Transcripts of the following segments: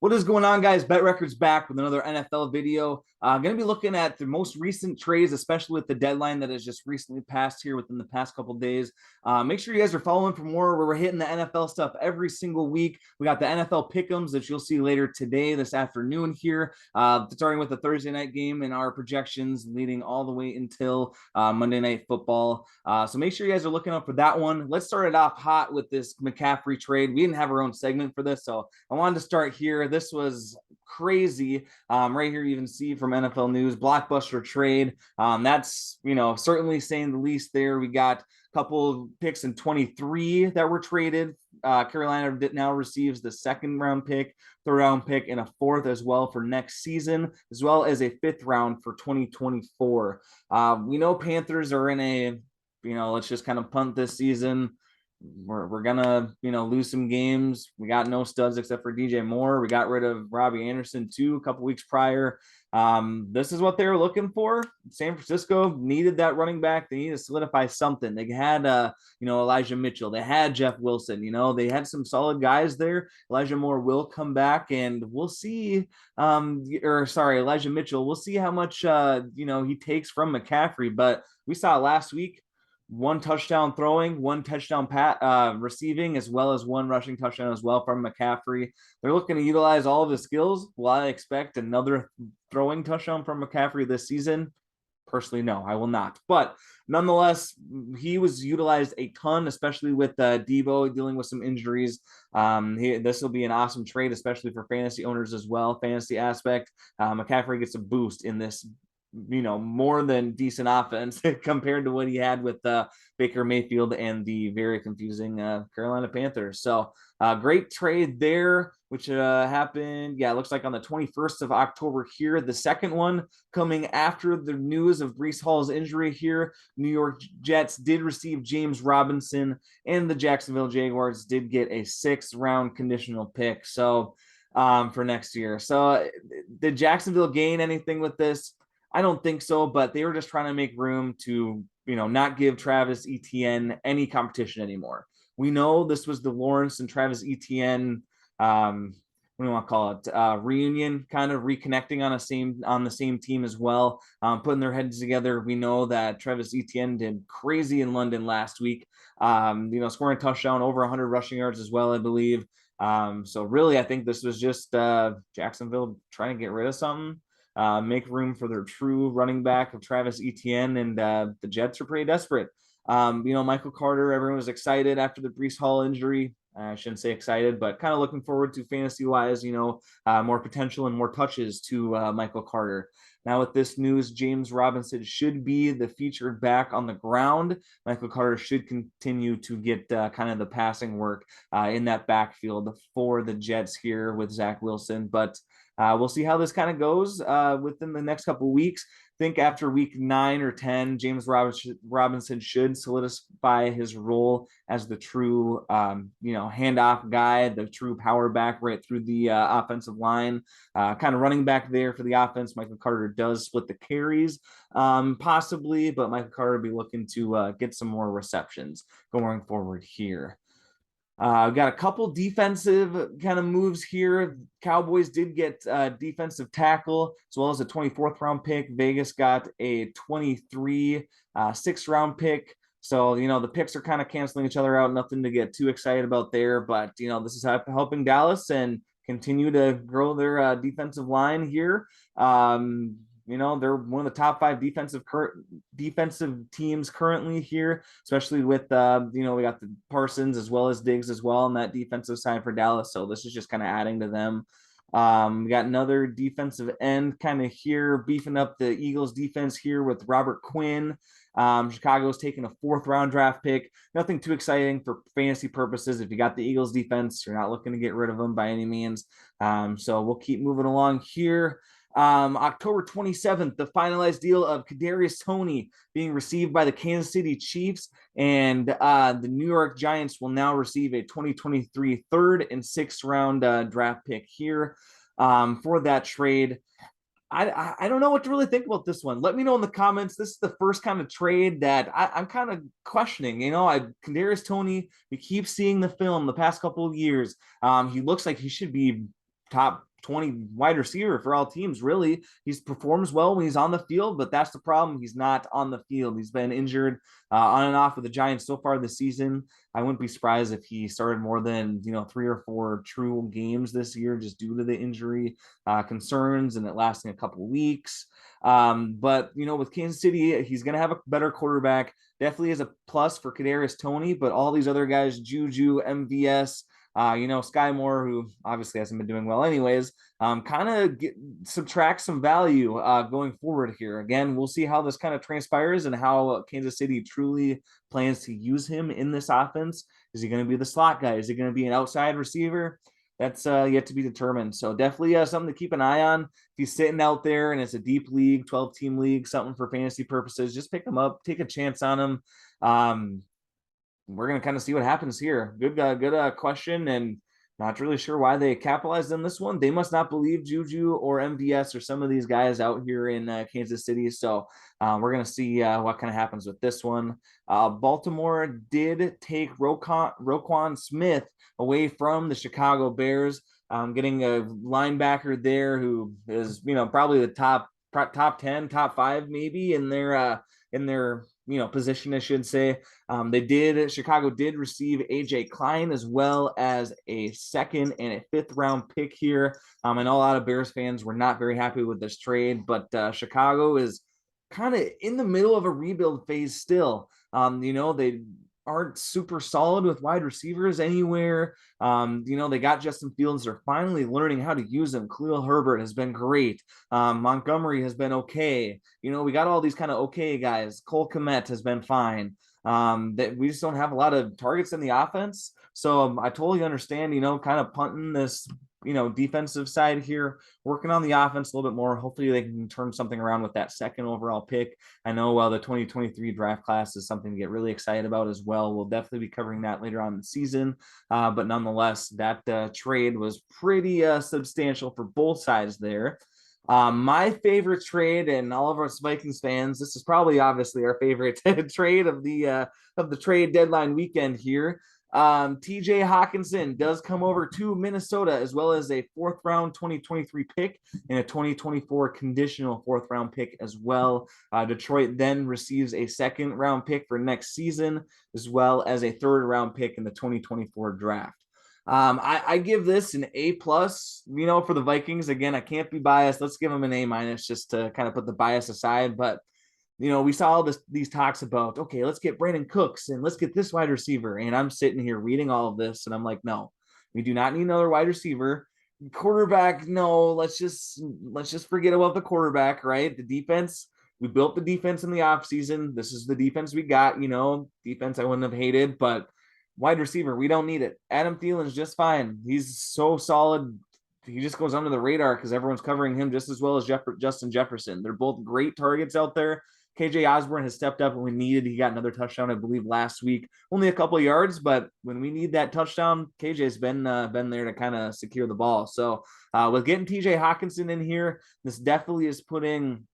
What is going on, guys? Bet Records back with another NFL video. Going to be looking at the most recent trades, especially with the deadline that has just recently passed here within the past couple days. Make sure you guys are following for more where we're hitting the NFL stuff every single week. We got the NFL pick'ems that you'll see later today, this afternoon here, starting with the Thursday night game and our projections leading all the way until Monday Night Football. So make sure you guys are looking up for that one. Let's start it off hot with this McCaffrey trade. We didn't have our own segment for this, so I wanted to start here. This was crazy. Right here, you can see from NFL News, blockbuster trade. That's, certainly saying the least there. We got a couple picks in 23 that were traded. Carolina now receives the second round pick, third round pick, and a fourth as well for next season, as well as a fifth round for 2024. We know Panthers are in a, let's just kind of punt this season. We're gonna lose some games. We got no studs except for DJ Moore. We got rid of Robbie Anderson too a couple weeks prior. This is what they were looking for. San Francisco needed that running back. They need to solidify something. They had Elijah Mitchell. They had Jeff Wilson. They had some solid guys there. Elijah Moore will come back, and we'll see. Elijah Mitchell. We'll see how much he takes from McCaffrey. But we saw last week, one touchdown throwing, one touchdown receiving, as well as one rushing touchdown as well from McCaffrey. They're looking to utilize all of his skills. Will I expect another throwing touchdown from McCaffrey this season? Personally, no, I will not. But nonetheless, he was utilized a ton, especially with Debo dealing with some injuries. This will be an awesome trade, especially for fantasy owners as well. Fantasy aspect. McCaffrey gets a boost in this more than decent offense compared to what he had with Baker Mayfield and the very confusing Carolina Panthers. So great trade there, which happened. Yeah, it looks like on the 21st of October here. The second one coming after the news of Breece Hall's injury here. New York Jets did receive James Robinson, and the Jacksonville Jaguars did get a 6th round conditional pick. So for next year. So did Jacksonville gain anything with this? I don't think so, but they were just trying to make room to, not give Travis Etienne any competition anymore. We know this was the Lawrence and Travis Etienne, what do you want to call it? Reunion, kind of reconnecting on the same team as well, putting their heads together. We know that Travis Etienne did crazy in London last week, scoring a touchdown, over 100 rushing yards as well, I believe. So really, I think this was just Jacksonville trying to get rid of something. Make room for their true running back of Travis Etienne, and the Jets are pretty desperate. Michael Carter, everyone was excited after the Breece Hall injury. I shouldn't say excited, but kind of looking forward to fantasy-wise, more potential and more touches to Michael Carter. Now with this news, James Robinson should be the featured back on the ground. Michael Carter should continue to get kind of the passing work in that backfield for the Jets here with Zach Wilson. But we'll see how this kind of goes within the next couple of weeks. I think after week 9 or 10, James Robinson should solidify his role as the true, handoff guy, the true power back right through the offensive line, kind of running back there for the offense. Michael Carter does split the carries, possibly, but Michael Carter will be looking to get some more receptions going forward here. We've got a couple defensive kind of moves here. Cowboys did get defensive tackle as well as a 24th round pick. Vegas got a 23 6th round pick. So, the picks are kind of canceling each other out. Nothing to get too excited about there. But, this is helping Dallas and continue to grow their defensive line here. They're one of the top 5 defensive teams currently here, especially with, we got the Parsons as well as Diggs as well on that defensive side for Dallas. So this is just kind of adding to them. We got another defensive end kind of here, beefing up the Eagles defense here with Robert Quinn. Chicago's taking a 4th round draft pick. Nothing too exciting for fantasy purposes. If you got the Eagles defense, you're not looking to get rid of them by any means. So we'll keep moving along here. October 27th, the finalized deal of kadarius toney being received by the Kansas City Chiefs, and the New York Giants will now receive a 2023 3rd and 6th round draft pick here for that trade. I don't know what to really think about this one. Let me know in the comments. This is the first kind of trade that I'm kind of questioning. Kadarius Toney, we keep seeing the film the past couple of years. He looks like he should be top 20 wide receiver for all teams, really. He performs well when he's on the field, but that's the problem. He's not on the field. He's been injured on and off with the Giants so far this season. I wouldn't be surprised if he started more than 3 or 4 true games this year just due to the injury concerns and it lasting a couple of weeks. But with Kansas City, he's going to have a better quarterback. Definitely is a plus for Kadarius Toney, but all these other guys, Juju, MVS, Sky Moore, who obviously hasn't been doing well anyways, kind of subtract some value going forward here. Again, we'll see how this kind of transpires and how Kansas City truly plans to use him in this offense. Is he going to be the slot guy? Is he going to be an outside receiver? That's yet to be determined. So definitely something to keep an eye on. If he's sitting out there and it's a deep league, 12-team league, something for fantasy purposes, just pick him up, take a chance on him. We're going to kind of see what happens here. Good question, and not really sure why they capitalized on this one. They must not believe Juju or MVS or some of these guys out here in Kansas City. So we're going to see what kind of happens with this one. Baltimore did take Roquan Smith away from the Chicago Bears, getting a linebacker there who is, probably the top 10, top 5 maybe in their position, I should say. Chicago did receive AJ Klein as well as a 2nd and a 5th round pick here. I know a lot of Bears fans were not very happy with this trade, but Chicago is kind of in the middle of a rebuild phase still. They aren't super solid with wide receivers anywhere. They got Justin Fields. They're finally learning how to use him. Khalil Herbert has been great. Montgomery has been okay. We got all these kind of okay guys. Cole Kmet has been fine. That we just don't have a lot of targets in the offense. So I totally understand, kind of punting this, defensive side here, working on the offense a little bit more. Hopefully they can turn something around with that 2nd overall pick. I know the 2023 draft class is something to get really excited about as well. We'll definitely be covering that later on in the season. But nonetheless, that trade was pretty substantial for both sides there. My favorite trade, and all of us Vikings fans, this is probably obviously our favorite trade of the trade deadline weekend here. TJ Hockenson does come over to Minnesota, as well as a 4th round 2023 pick and a 2024 conditional 4th round pick as well. Detroit then receives a 2nd round pick for next season, as well as a 3rd round pick in the 2024 draft. I give this an A+, for the Vikings. Again, I can't be biased. Let's give them an A- just to kind of put the bias aside. But, we saw all these talks about, okay, let's get Brandon Cooks and let's get this wide receiver. And I'm sitting here reading all of this and I'm like, no, we do not need another wide receiver. Quarterback, no, let's just forget about the quarterback, right? The defense, we built the defense in the offseason. This is the defense we got, defense I wouldn't have hated, but wide receiver, we don't need it. Adam Thielen's just fine. He's so solid. He just goes under the radar because everyone's covering him just as well as Justin Jefferson. They're both great targets out there. KJ Osborne has stepped up when we needed. He got another touchdown, I believe, last week. Only a couple of yards, but when we need that touchdown, KJ's been there to kind of secure the ball. So with getting TJ Hockenson in here, this definitely is putting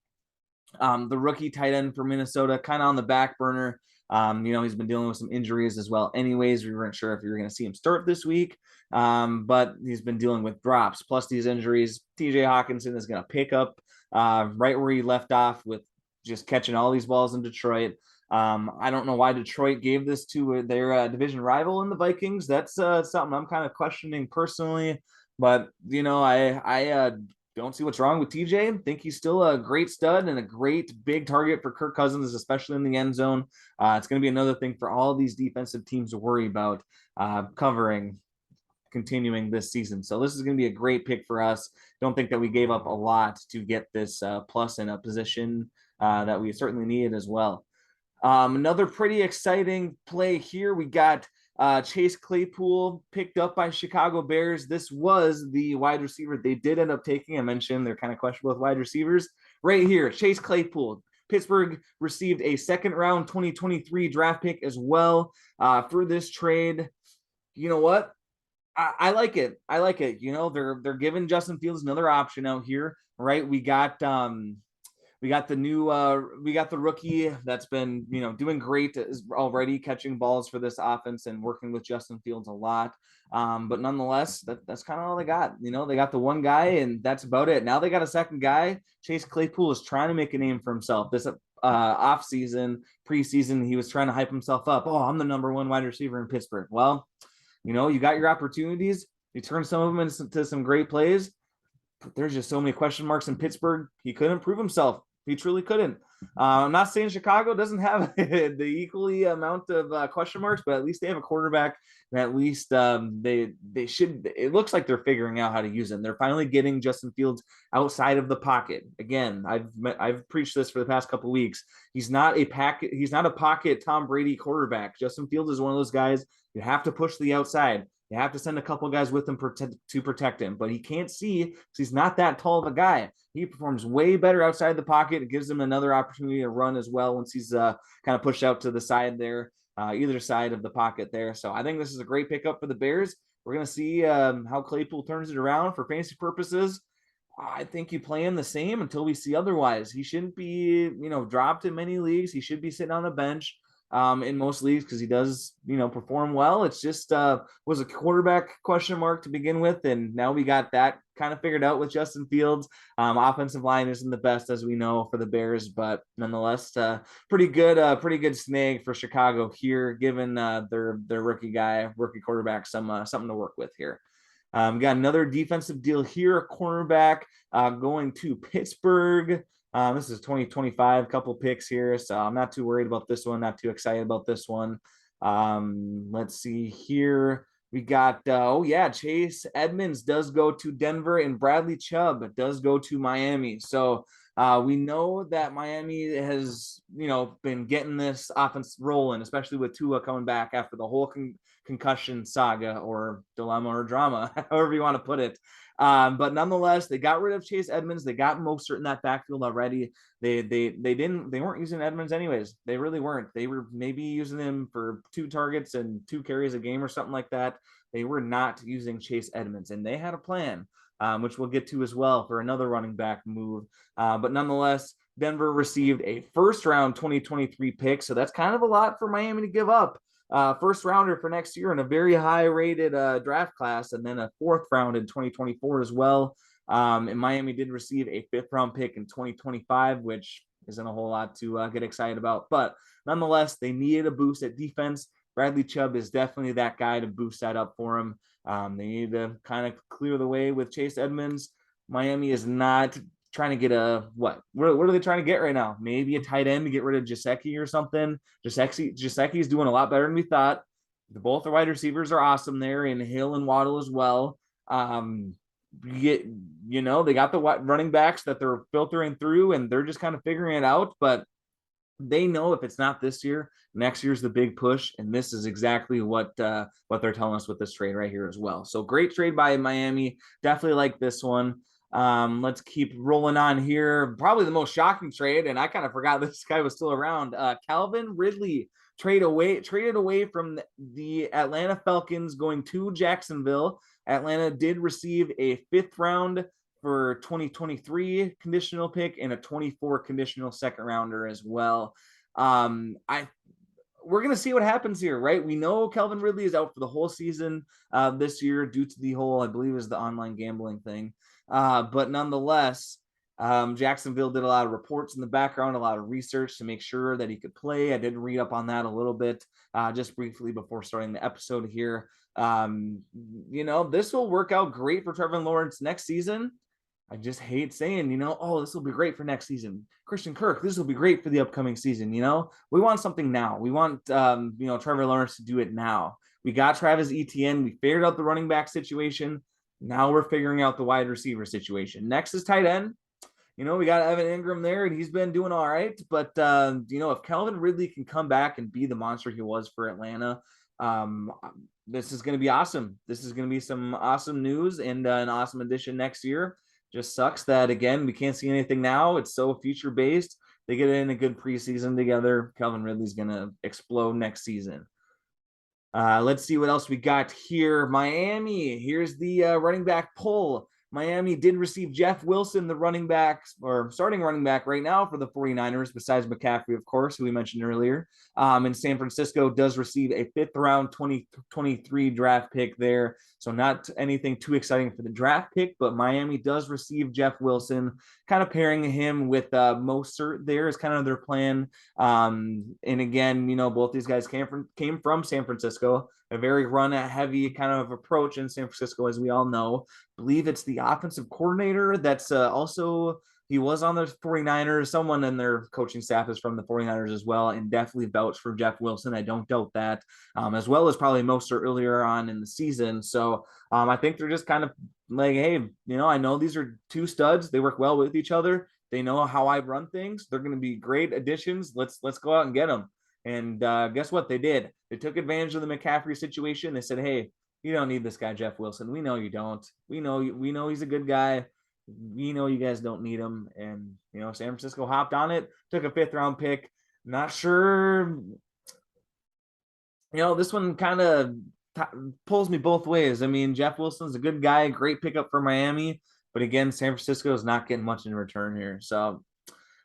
the rookie tight end for Minnesota kind of on the back burner. He's been dealing with some injuries as well. Anyways, we weren't sure if you were going to see him start this week, but he's been dealing with drops plus these injuries. TJ Hockenson is going to pick up right where he left off with just catching all these balls in Detroit. I don't know why Detroit gave this to their division rival in the Vikings. That's something I'm kind of questioning personally, but I don't see what's wrong with TJ. I think he's still a great stud and a great big target for Kirk Cousins, especially in the end zone. It's going to be another thing for all these defensive teams to worry about continuing this season. So this is going to be a great pick for us. Don't think that we gave up a lot to get this plus in a position that we certainly needed as well. Another pretty exciting play here. We got Chase Claypool picked up by Chicago Bears. This was the wide receiver they did end up taking. I mentioned they're kind of questionable with wide receivers. Right here, Chase Claypool. Pittsburgh received a 2nd round 2023 draft pick as well for this trade. You know what? I like it. I like it. They're giving Justin Fields another option out here, right? We got We got the rookie that's been, doing great already, catching balls for this offense and working with Justin Fields a lot. But nonetheless, that's kind of all they got. They got the one guy, and that's about it. Now they got a second guy. Chase Claypool is trying to make a name for himself. This off season, preseason, he was trying to hype himself up. Oh, I'm the number one wide receiver in Pittsburgh. Well, you got your opportunities. You turn some of them into some great plays. But there's just so many question marks in Pittsburgh. He couldn't prove himself. He truly couldn't. I'm not saying Chicago doesn't have the equally amount of question marks, but at least they have a quarterback, and at least they should. It looks like they're figuring out how to use him. They're finally getting Justin Fields outside of the pocket. Again, I've preached this for the past couple of weeks. He's not a pocket Tom Brady quarterback. Justin Fields is one of those guys you have to push the outside. You have to send a couple guys with him to protect him, but he can't see because he's not that tall of a guy. He performs way better outside the pocket. It gives him another opportunity to run as well once he's kind of pushed out to the side there, either side of the pocket there. So I think this is a great pickup for the Bears. We're going to see how Claypool turns it around for fantasy purposes. I think you play him the same until we see otherwise. He shouldn't be, dropped in many leagues. He should be sitting on the bench in most leagues because he does, perform well. It's just was a quarterback question mark to begin with, and now we got that kind of figured out with Justin Fields. Offensive line isn't the best, as we know, for the Bears, but nonetheless, pretty good snag for Chicago here, given their rookie quarterback something to work with here. We got another defensive deal here, a cornerback going to Pittsburgh. This is 2025, couple picks here, so I'm not too worried about this one, not too excited about this one. Let's see here. We got, Chase Edmonds does go to Denver, and Bradley Chubb does go to Miami. So we know that Miami has, been getting this offense rolling, especially with Tua coming back after the whole concussion saga or dilemma or drama, however you want to put it. But nonetheless, they got rid of Chase Edmonds. They got Mostert in that backfield already. They weren't using Edmonds anyways. They really weren't. They were maybe using him for 2 targets and 2 carries a game or something like that. They were not using Chase Edmonds, and they had a plan, which we'll get to as well for another running back move. But nonetheless, Denver received a first-round 2023 pick, so that's kind of a lot for Miami to give up. First rounder for next year in a very high rated draft class, and then a 4th round in 2024 as well. And Miami did receive a 5th round pick in 2025, which isn't a whole lot to get excited about, but nonetheless, they needed a boost at defense. Bradley Chubb is definitely that guy to boost that up for him. They need to kind of clear the way with Chase Edmonds. Miami is not trying to get what are they trying to get right now? Maybe a tight end to get rid of Gesicki or something. Gesicki is doing a lot better than we thought. Both the wide receivers are awesome there, and Hill and Waddle as well. They got the running backs that they're filtering through, and they're just kind of figuring it out. But they know if it's not this year, next year's the big push, and this is exactly what they're telling us with this trade right here as well. So great trade by Miami. Definitely like this one. Let's keep rolling on here. Probably the most shocking trade, and I kind of forgot this guy was still around. Calvin Ridley traded away from the Atlanta Falcons, going to Jacksonville. Atlanta did receive a 5th round for 2023 conditional pick and a 24 conditional 2nd rounder as well. We're going to see what happens here, right? We know Calvin Ridley is out for the whole season this year due to the whole, I believe, is the online gambling thing. But nonetheless, Jacksonville did a lot of reports in the background, a lot of research to make sure that he could play. I did read up on that a little bit, just briefly before starting the episode here. This will work out great for Trevor Lawrence next season. I just hate saying, this will be great for next season. Christian Kirk, this will be great for the upcoming season. We want something now. We want, Trevor Lawrence to do it now. We got Travis Etienne. We figured out the running back situation. Now we're figuring out the wide receiver situation. Next is tight end. We got Evan Ingram there, and he's been doing all right. But, if Calvin Ridley can come back and be the monster he was for Atlanta, this is going to be awesome. This is going to be some awesome news and an awesome addition next year. Just sucks that, again, we can't see anything now. It's so future-based. They get in a good preseason together. Calvin Ridley's going to explode next season. Let's see what else we got here. Miami, here's the running back pull. Miami did receive Jeff Wilson, the running back, or starting running back right now for the 49ers, besides McCaffrey, of course, who we mentioned earlier. And San Francisco does receive a 5th round 2023 draft pick there. So not anything too exciting for the draft pick, but Miami does receive Jeff Wilson, kind of pairing him with Mostert there is kind of their plan. And again, both these guys came from San Francisco, a very run heavy kind of approach in San Francisco, as we all know. I believe it's the offensive coordinator that's also he was on the 49ers. Someone in their coaching staff is from the 49ers as well, and definitely vouched for Jeff Wilson. I don't doubt that, as well as probably Mostert earlier on in the season. So I think they're just kind of like, hey, I know these are two studs. They work well with each other. They know how I run things. They're going to be great additions. Let's go out and get them. And guess what? They did. They took advantage of the McCaffrey situation. They said, hey, you don't need this guy, Jeff Wilson. We know you don't. We know he's a good guy. We know you guys don't need him. And, San Francisco hopped on it, took a 5th round pick. Not sure. This one kind of pulls me both ways. I mean, Jeff Wilson's a good guy, great pickup for Miami. But again, San Francisco is not getting much in return here. So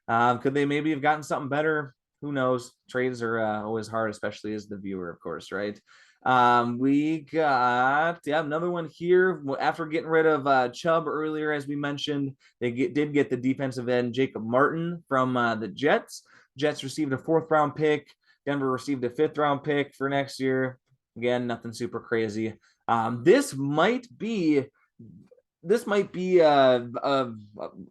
could they maybe have gotten something better? Who knows? Trades are always hard, especially as the viewer, of course, right? We got another one here. After getting rid of Chubb earlier, as we mentioned, they did get the defensive end Jacob Martin from the Jets. Jets received a 4th round pick. Denver received a 5th round pick for next year. Again, nothing super crazy. This might be a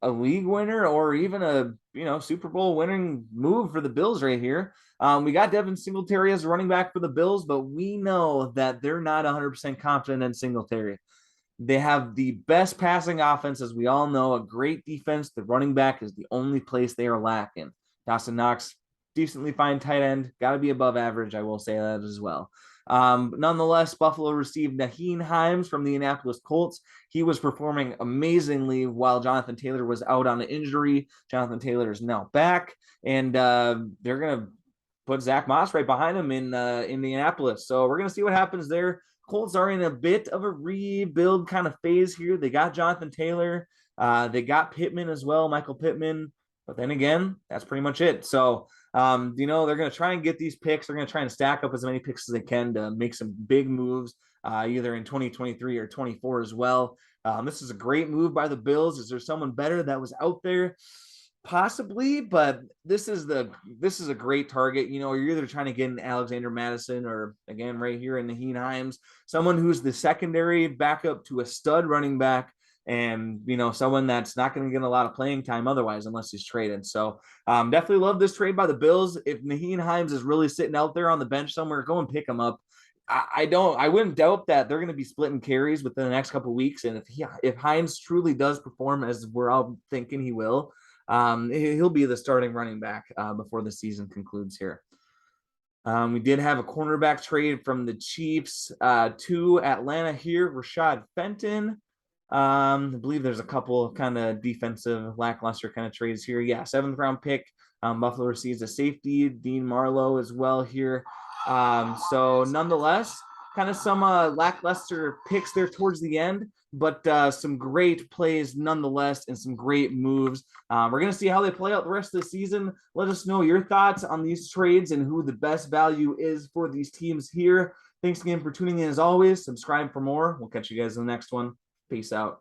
league winner or even a Super Bowl winning move for the Bills right here. We got Devin Singletary as a running back for the Bills, but we know that they're not 100% confident in Singletary. They have the best passing offense, as we all know, a great defense. The running back is the only place they are lacking. Dawson Knox, decently fine tight end, got to be above average. I will say that as well. Nonetheless, Buffalo received nyheim from the Indianapolis Colts. He was performing amazingly while Jonathan Taylor was out on an injury. Jonathan Taylor is now back, and they're going to put Zach Moss right behind him in Indianapolis. So we're going to see what happens there. Colts are in a bit of a rebuild kind of phase here. They got Jonathan Taylor. They got Pittman as well, Michael Pittman. But then again, that's pretty much it. So they're going to try and get these picks. They're going to try and stack up as many picks as they can to make some big moves, either in 2023 or 24 as well. This is a great move by the Bills. Is there someone better that was out there? Possibly, but this is a great target. You're either trying to get an Alexander Madison or, again, right here in the nyheims, someone who's the secondary backup to a stud running back. And, someone that's not going to get a lot of playing time otherwise, unless he's traded. So definitely love this trade by the Bills. If Nyheim Hines is really sitting out there on the bench somewhere, go and pick him up. I wouldn't doubt that they're going to be splitting carries within the next couple of weeks. And if Hines truly does perform as we're all thinking he will, he'll be the starting running back before the season concludes here. We did have a cornerback trade from the Chiefs to Atlanta here. Rashad Fenton. I believe there's a couple of kind of defensive lackluster kind of trades here. Yeah, 7th round pick. Buffalo receives a safety, Dean Marlowe as well here. So nonetheless, kind of some lackluster picks there towards the end, but some great plays nonetheless and some great moves. We're going to see how they play out the rest of the season. Let us know your thoughts on these trades and who the best value is for these teams here. Thanks again for tuning in as always. Subscribe for more. We'll catch you guys in the next one. Peace out.